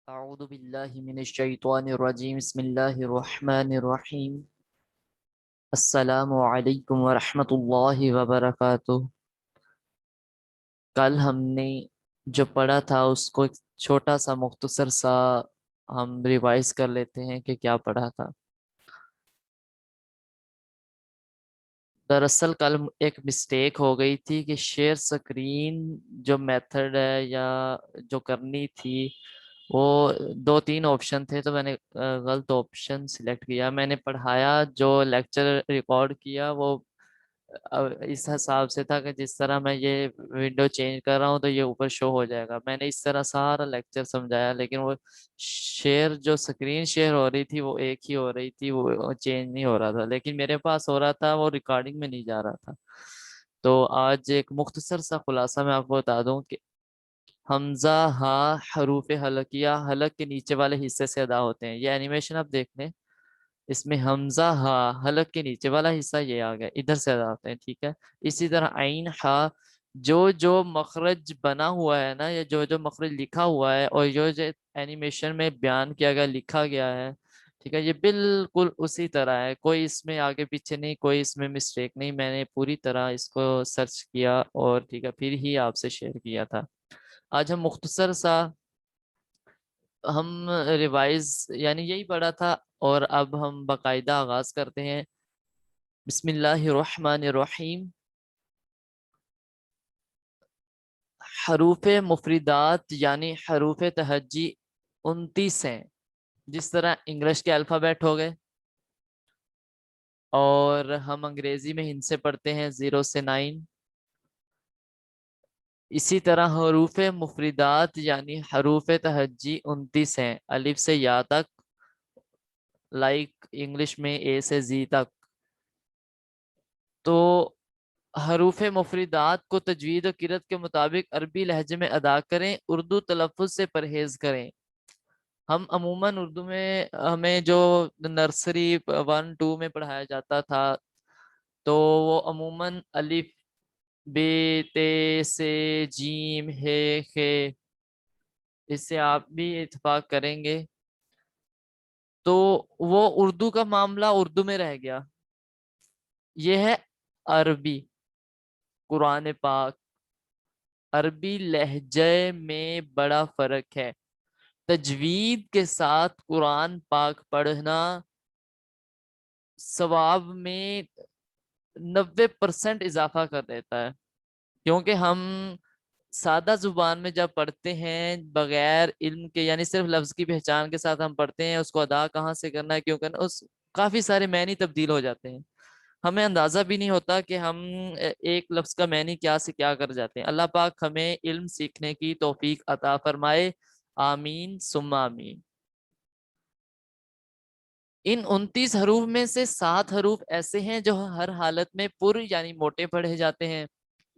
اعوذ باللہ من الشیطان الرجیم بسم اللہ الرحمن الرحیم السلام علیکم ورحمۃ اللہ وبرکاتہ۔ کل ہم نے جو پڑھا تھا اس کو ایک چھوٹا سا مختصر سا ہم ریوائز کر لیتے ہیں کہ کیا پڑھا تھا۔ دراصل کل ایک مسٹیک ہو گئی تھی کہ شیئر سکرین جو میتھڈ ہے یا جو کرنی تھی وہ دو تین آپشن تھے، تو میں نے غلط آپشن سلیکٹ کیا۔ میں نے پڑھایا جو لیکچر ریکارڈ کیا وہ اس حساب سے تھا کہ جس طرح میں یہ ونڈو چینج کر رہا ہوں تو یہ اوپر شو ہو جائے گا۔ میں نے اس طرح سارا لیکچر سمجھایا، لیکن وہ شیئر جو سکرین شیئر ہو رہی تھی وہ ایک ہی ہو رہی تھی، وہ چینج نہیں ہو رہا تھا، لیکن میرے پاس ہو رہا تھا، وہ ریکارڈنگ میں نہیں جا رہا تھا۔ تو آج ایک مختصر سا خلاصہ میں آپ کو بتا دوں کہ حمزہ ہا حروف حلقیہ حلق کے نیچے والے حصے سے ادا ہوتے ہیں۔ یہ اینیمیشن آپ دیکھ لیں، اس میں حمزہ ہا حلق کے نیچے والا حصہ یہ آ گیا، ادھر سے ادا ہوتے ہیں، ٹھیک ہے۔ اسی طرح عین ہا جو مخرج بنا ہوا ہے نا، یا جو مخرج لکھا ہوا ہے اور جو اینیمیشن میں بیان کیا گیا لکھا گیا ہے، ٹھیک ہے، یہ بالکل اسی طرح ہے، کوئی اس میں آگے پیچھے نہیں، کوئی اس میں مسٹیک نہیں۔ میں نے پوری طرح اس کو سرچ کیا اور ٹھیک ہے پھر ہی آپ سے شیئر کیا تھا۔ آج ہم مختصر سا ہم ریوائز یعنی یہی پڑھا تھا، اور اب ہم باقاعدہ آغاز کرتے ہیں۔ بسم اللہ الرحمن الرحیم۔ حروف مفردات یعنی حروف تہجی 29 ہیں، جس طرح انگلش کے الفابیٹ ہو گئے، اور ہم انگریزی میں ہند سے پڑھتے ہیں 0 سے 9۔ اسی طرح حروف مفردات یعنی حروف تہجی 29 ہیں، الف سے یا تک، لائک انگلش میں اے سے زی تک۔ تو حروف مفردات کو تجوید و قرأت کے مطابق عربی لہجے میں ادا کریں، اردو تلفظ سے پرہیز کریں۔ ہم عموماً اردو میں ہمیں جو نرسری 1 2 میں پڑھایا جاتا تھا، تو وہ عموماً الف بے تے سے جیم ہے خے، اس سے آپ بھی اتفاق کریں گے۔ تو وہ اردو کا معاملہ اردو میں رہ گیا، یہ ہے عربی قرآن پاک۔ عربی لہجے میں بڑا فرق ہے۔ تجوید کے ساتھ قرآن پاک پڑھنا ثواب میں 90% اضافہ کر دیتا ہے، کیونکہ ہم سادہ زبان میں جب پڑھتے ہیں بغیر علم کے، یعنی صرف لفظ کی پہچان کے ساتھ ہم پڑھتے ہیں، اس کو ادا کہاں سے کرنا ہے، کیونکہ اس کافی سارے معنی تبدیل ہو جاتے ہیں، ہمیں اندازہ بھی نہیں ہوتا کہ ہم ایک لفظ کا معنی کیا سے کیا کر جاتے ہیں۔ اللہ پاک ہمیں علم سیکھنے کی توفیق عطا فرمائے، آمین ثم آمین۔ ان 29 حروف میں سے 7 حروف ایسے ہیں جو ہر حالت میں پر یعنی موٹے پڑھے جاتے ہیں،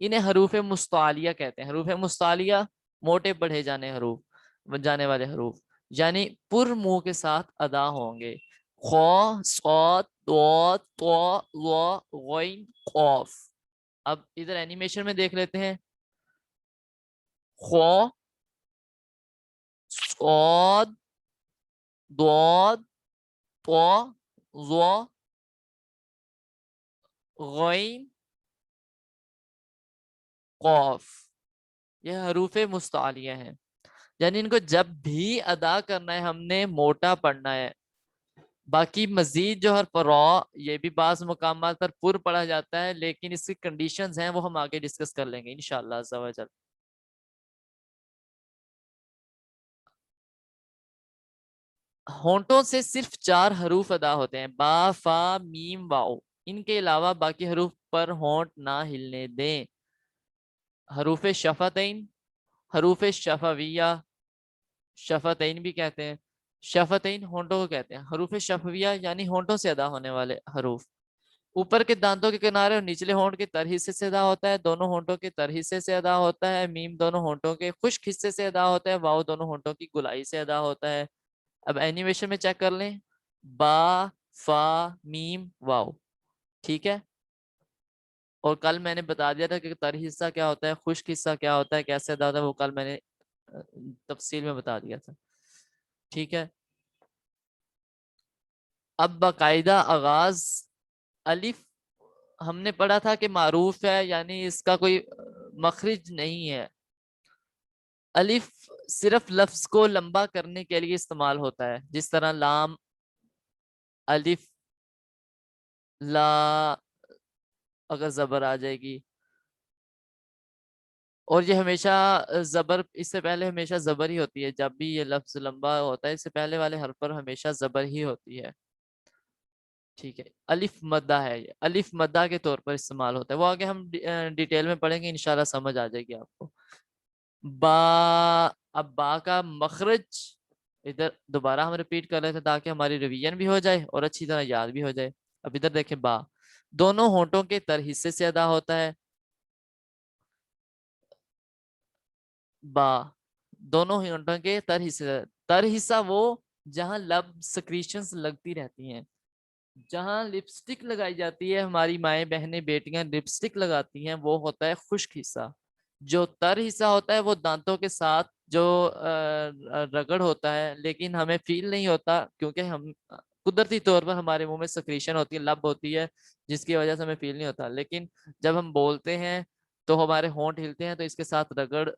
انہیں حروف مستعلیہ کہتے ہیں۔ حروف مستعلیہ موٹے پڑھے جانے والے حروف، یعنی پر منہ کے ساتھ ادا ہوں گے۔ خ صاد ضاد طا ظا غین قاف۔ اب ادھر اینیمیشن میں دیکھ لیتے ہیں، خ صاد ضاد طا ظا غین قاف، یہ حروف مستعلیہ ہیں، یعنی ان کو جب بھی ادا کرنا ہے ہم نے موٹا پڑھنا ہے۔ باقی مزید جو حرف را، یہ بھی بعض مقامات پر پر پڑھا جاتا ہے، لیکن اس کی کنڈیشنز ہیں وہ ہم آگے ڈسکس کر لیں گے انشاءاللہ عز و جل۔ ہونٹوں سے صرف 4 حروف ادا ہوتے ہیں، با فا میم واؤ، ان کے علاوہ باقی حروف پر ہونٹ نہ ہلنے دیں۔ حروف شفتین، حروف شفویہ، شفتین بھی کہتے ہیں، شفتین ہونٹوں کو کہتے ہیں۔ حروف شفویہ یعنی ہونٹوں سے ادا ہونے والے حروف، اوپر کے دانتوں کے کنارے اور نچلے ہونٹ کے تر حصے سے ادا ہوتا ہے، دونوں ہونٹوں کے تر حصے سے ادا ہوتا ہے۔ میم دونوں ہونٹوں کے خشک حصے سے ادا ہوتا ہے، واؤ دونوں ہونٹوں کی گلائی سے ادا ہوتا ہے۔ اب اینیمیشن میں چیک کر لیں، با فا میم واؤ، ٹھیک ہے۔ اور کل میں نے بتا دیا تھا کہ تر حصہ کیا ہوتا ہے، خشک حصہ کیا ہوتا ہے، کیسے ادا ہوتا ہے، وہ کل میں نے تفصیل میں بتا دیا تھا۔ ٹھیک ہے. اب باقاعدہ آغاز الف ہم نے پڑھا تھا کہ معروف ہے، یعنی اس کا کوئی مخرج نہیں ہے. الف صرف لفظ کو لمبا کرنے کے لیے استعمال ہوتا ہے، جس طرح لام، الف، لا اگر زبر آ جائے گی، اور یہ ہمیشہ زبر، اس سے پہلے ہمیشہ زبر ہی ہوتی ہے. جب بھی یہ لفظ لمبا ہوتا ہے اس سے پہلے والے حرف پر ہمیشہ زبر ہی ہوتی ہے. ٹھیک ہے. الف مدہ ہے، یہ الف مدہ کے طور پر استعمال ہوتا ہے. وہ آگے ہم ڈیٹیل میں پڑھیں گے، انشاءاللہ سمجھ آ جائے گی آپ کو. با، اب با کا مخرج ادھر دوبارہ ہم ریپیٹ کر رہے تھے تاکہ ہماری ریویژن بھی ہو جائے اور اچھی طرح یاد بھی ہو جائے. اب ادھر دیکھیں، با دونوں ہونٹوں کے تر حصے سے ادا ہوتا ہے. با دونوں ہونٹوں کے تر حصے، تر حصہ وہ جہاں لب سکریشنز لگتی رہتی ہیں، جہاں لپسٹک لگائی جاتی ہے. ہماری مائیں بہنیں بیٹیاں لپسٹک لگاتی ہیں، وہ ہوتا ہے خشک حصہ. جو تر حصہ ہوتا ہے وہ دانتوں کے ساتھ جو رگڑ ہوتا ہے، لیکن ہمیں فیل نہیں ہوتا کیونکہ ہم قدرتی طور پر ہمارے منہ میں سکریشن ہوتی ہے، لب ہوتی ہے، جس کی وجہ سے ہمیں فیل نہیں ہوتا. لیکن جب ہم بولتے ہیں تو ہمارے ہونٹ ہلتے ہیں، تو اس کے ساتھ رگڑ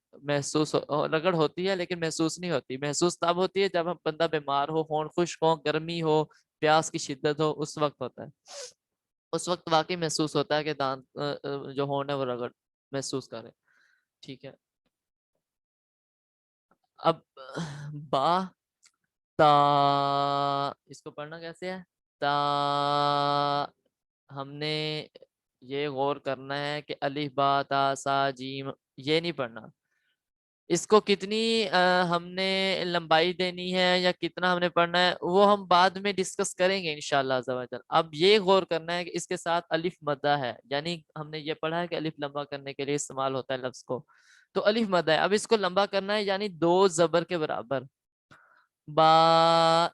رگڑ ہوتی ہے لیکن محسوس نہیں ہوتی. محسوس تب ہوتی ہے جب ہم بندہ بیمار ہو، ہونٹ خشک ہو، گرمی ہو، پیاس کی شدت ہو، اس وقت ہوتا ہے. اس وقت واقعی محسوس ہوتا ہے کہ دانت جو ہونٹ ہے وہ رگڑ محسوس کرے. ٹھیک ہے. اب با، تا، اس کو پڑھنا کیسے ہے؟ تا. ہم نے یہ غور کرنا ہے کہ الف با تا سا جیم یہ نہیں پڑھنا. اس کو کتنی ہم نے لمبائی دینی ہے یا کتنا ہم نے پڑھنا ہے وہ ہم بعد میں ڈسکس کریں گے انشاءاللہ عز و جل. اب یہ غور کرنا ہے کہ اس کے ساتھ الف مدہ ہے، یعنی ہم نے یہ پڑھا ہے کہ الف لمبا کرنے کے لیے استعمال ہوتا ہے لفظ کو، تو الف مدہ ہے. اب اس کو لمبا کرنا ہے، یعنی 2 زبر کے برابر. با،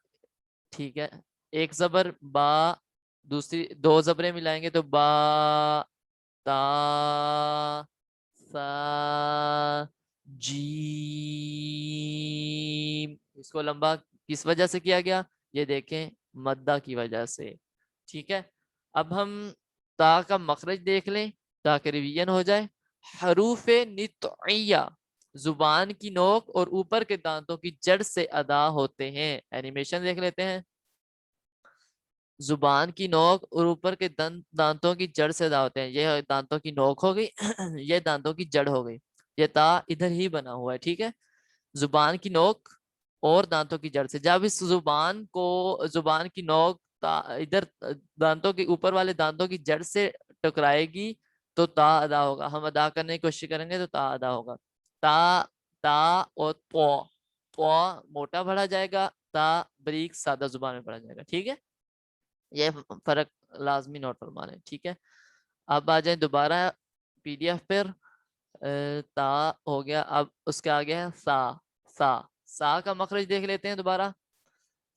ٹھیک ہے، ایک زبر با، دوسری 2 زبریں ملائیں گے تو با، تا، سا، جیم. اس کو لمبا کس وجہ سے کیا گیا؟ یہ دیکھیں، مدہ کی وجہ سے. ٹھیک ہے. اب ہم تا کا مخرج دیکھ لیں تاکہ ریویژن ہو جائے. حروف نطعیہ زبان کی نوک اور اوپر کے دانتوں کی جڑ سے ادا ہوتے ہیں. اینیمیشن دیکھ لیتے ہیں. زبان کی نوک اور اوپر کے دانتوں کی جڑ سے ادا ہوتے ہیں. یہ دانتوں کی نوک ہو گئی یہ دانتوں کی جڑ ہو گئی. یہ تا ادھر ہی بنا ہوا ہے. ٹھیک ہے. زبان کی نوک اور دانتوں کی جڑ سے، جب اس زبان کو، زبان کی نوک ادھر دانتوں کے اوپر والے دانتوں کی جڑ سے ٹکرائے گی تو تا ادا ہوگا. ہم ادا کرنے کی کوشش کریں گے تو تا ادا ہوگا. تا، تا اور پو، پو موٹا پڑھا جائے گا، تا بریک سادہ زبان میں پڑھا جائے گا. ٹھیک ہے. یہ فرق لازمی نوٹ فرما لیں. ٹھیک ہے. اب آ جائیں دوبارہ پی ڈی ایف پر. تا ہو گیا. اب اس کے آگے ہے سا. سا، سا کا مخرج دیکھ لیتے ہیں دوبارہ.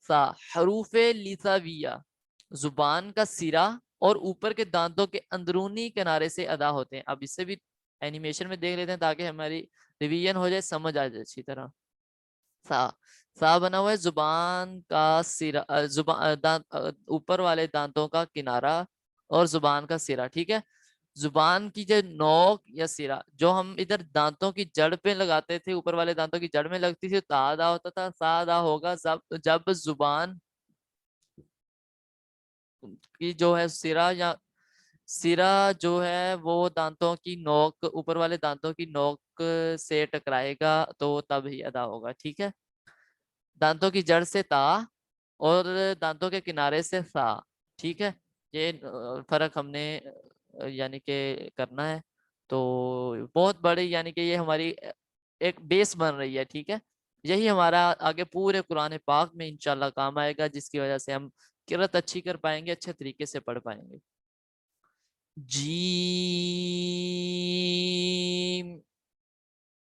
سا حروف لثویہ زبان کا سرا اور اوپر کے دانتوں کے اندرونی کنارے سے ادا ہوتے ہیں. اب اس سے بھی اینیمیشن میں دیکھ لیتے ہیں تاکہ ہماری ریویژن ہو جائے، سمجھ آ جائے اچھی طرح. سا، سا بنا ہوا ہے زبان کا سرا، زبان اوپر والے دانتوں کا کنارہ اور زبان کا سرا. ٹھیک ہے. زبان کی جو نوک یا سرا جو ہم ادھر دانتوں کی جڑ پہ لگاتے تھے، اوپر والے دانتوں کی جڑ میں لگتی تھی، تا ادا ہوتا تھا. سا ادا ہوگا جب زبان کی جو ہے سرا، یا سرا جو ہے وہ دانتوں کی نوک، اوپر والے دانتوں کی نوک سے ٹکرائے گا تو تب ہی ادا ہوگا. ٹھیک ہے. دانتوں کی جڑ سے تا اور دانتوں کے کنارے سے سا. ٹھیک ہے. یہ فرق ہم نے یعنی کہ کرنا ہے. تو بہت بڑی یعنی کہ یہ ہماری ایک بیس بن رہی ہے. ٹھیک ہے. یہی ہمارا آگے پورے قرآن پاک میں انشاءاللہ کام آئے گا، جس کی وجہ سے ہم قرأت اچھی کر پائیں گے، اچھے طریقے سے پڑھ پائیں گے. جیم.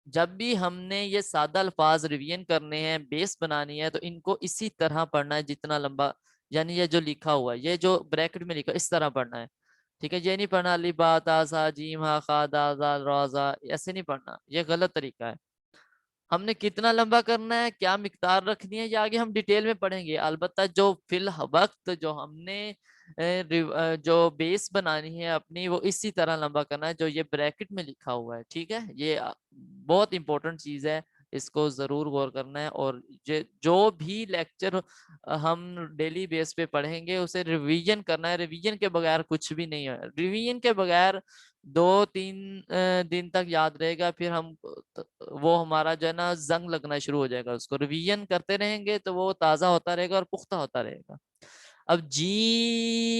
جب بھی ہم نے یہ سادہ الفاظ ریویژن کرنے ہیں، بیس بنانی ہے، تو ان کو اسی طرح پڑھنا ہے جتنا لمبا، یعنی یہ جو لکھا ہوا ہے، یہ جو بریکٹ میں لکھا اس طرح پڑھنا ہے. ٹھیک ہے. یہ نہیں پڑھنا الف با تا سا جیم ہا خا دا زا را زا، ایسے نہیں پڑھنا، یہ غلط طریقہ ہے. ہم نے کتنا لمبا کرنا ہے، کیا مقدار رکھنی ہے، یہ آگے ہم ڈیٹیل میں پڑھیں گے. البتہ جو فی الوقت جو ہم نے جو بیس بنانی ہے اپنی، وہ اسی طرح لمبا کرنا ہے جو یہ بریکٹ میں لکھا ہوا ہے. ٹھیک ہے، یہ بہت امپورٹنٹ چیز ہے، اس کو ضرور غور کرنا ہے. اور جو بھی لیکچر ہم ڈیلی بیس پہ پڑھیں گے اسے ریویژن کرنا ہے. ریویژن کے بغیر کچھ بھی نہیں ہے. ریویژن کے بغیر 2-3 دن تک یاد رہے گا، پھر ہم وہ ہمارا جو ہے نا زنگ لگنا شروع ہو جائے گا. اس کو ریویژن کرتے رہیں گے تو وہ تازہ ہوتا رہے گا اور پختہ ہوتا رہے گا. اب جیم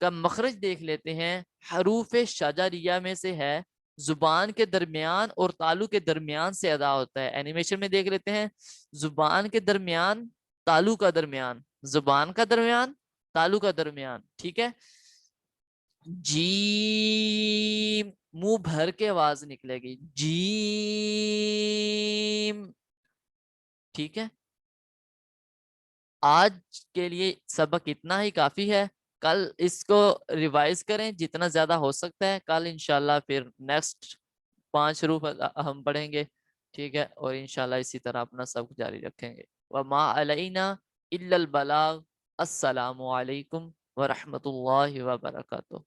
کا مخرج دیکھ لیتے ہیں. حروف شجریہ میں سے ہے، زبان کے درمیان اور تالو کے درمیان سے ادا ہوتا ہے. اینیمیشن میں دیکھ لیتے ہیں. زبان کے درمیان، تالو کا درمیان، زبان کا درمیان، تالو کا درمیان. ٹھیک ہے. جیم، منہ بھر کے آواز نکلے گی، جیم. ٹھیک ہے. آج کے لیے سبق اتنا ہی کافی ہے. کل اس کو ریوائز کریں جتنا زیادہ ہو سکتا ہے. کل انشاءاللہ پھر نیکسٹ 5 حروف ہم پڑھیں گے. ٹھیک ہے، اور انشاءاللہ اسی طرح اپنا سبق جاری رکھیں گے. وما علینا الا البلاغ. السلام علیکم ورحمۃ اللہ وبرکاتہ.